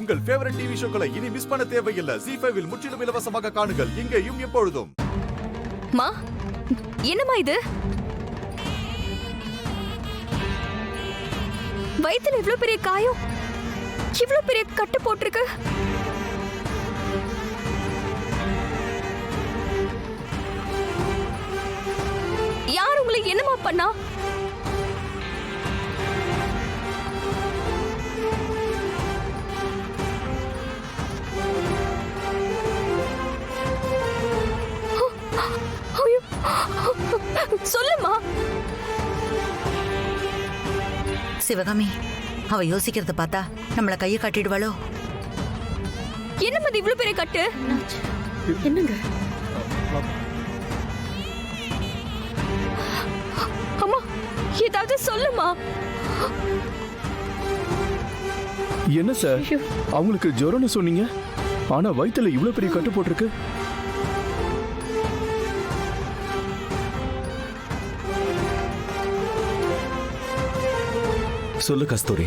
உங்கள் favourite TV ஷோக்களை இனி miss பண்ண தேவையில்லை. ZEE5 இல் முற்றிலும் இலவசமாக காணுங்கள். இங்கேயும் எப்பொழுதும். மா, என்னம்மா இது? வயித்துல இவ்ளோ பெரிய காயம், இவ்ளோ பெரிய கட்டு போட்டிருக்கு. யார் உங்களுக்கு என்னமா பண்ணா? சொல்லுமா. சிவகாமி, அவ யோசிக்கிறத பார்த்தா நம்மள கையை காட்டிடுவாளோ? என்னம்மா இது இவ்ளோ பெரிய கட்டு? என்னங்க அம்மா, ஏதாவது சொல்லுமா. என்ன சார், அவங்களுக்கு ஜுரம்னு சொன்னீங்க, ஆனா வயித்துல இவ்வளவு பெரிய கட்டு போட்டிருக்கு. சொல்லு கஸ்தூரி,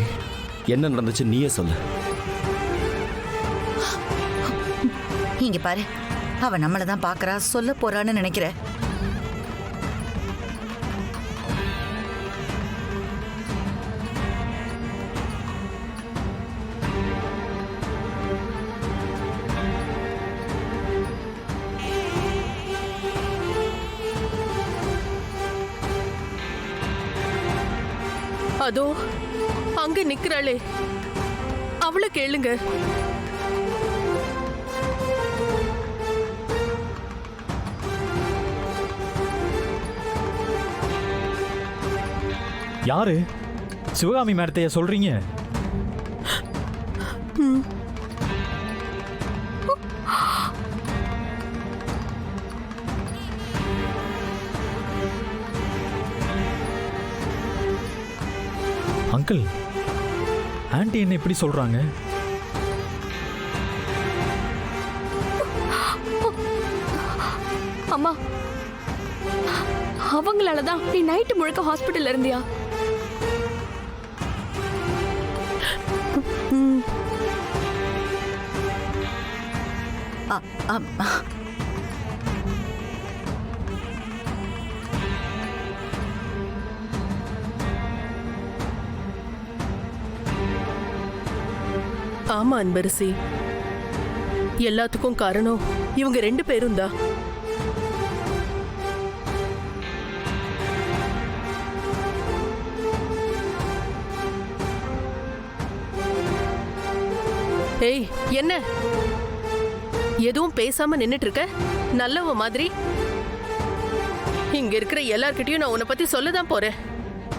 என்ன நடந்துச்சு நீயே சொல்லு. இங்க பாரு, அவ நம்மளதான் பாக்குறா, சொல்ல போறான்னு நினைக்கிற. அதோ அங்க நிக்கிறாளே, அவளை கேளுங்க. யாரு? சிவகாமி மேடத்தைய சொல்றீங்க? அங்கிள், ஆன்ட்டி என்ன இப்படி சொல்றாங்க? அம்மா, அவங்களாலதான் நீ நைட்டு முழுக்க ஹாஸ்பிட்டல்ல இருந்தியா? ஆமா அன்பரசி, எல்லாத்துக்கும் காரணம் இவங்க 2 பேரும் தான். ஏய், என்ன எதுவும் பேசாம நின்னுட்டு இருக்க? நல்லவ மாதிரி. இங்க இருக்கிற எல்லார்கிட்டயும் நான் உன்னை பத்தி சொல்லதான் போறேன்.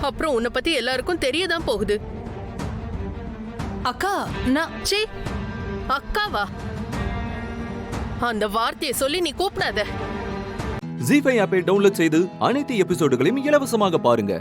அப்புறம் உன்னை பத்தி எல்லாருக்கும் தெரியதான் போகுது. அக்கா, நான் சீ, அக்காவா? அந்த வார்த்தையை சொல்லி நீ கூப்பிடாத. ZEE5 ஆப்பை டவுன்லோட் செய்து அனைத்து எபிசோடுகளையும் இலவசமாக பாருங்க.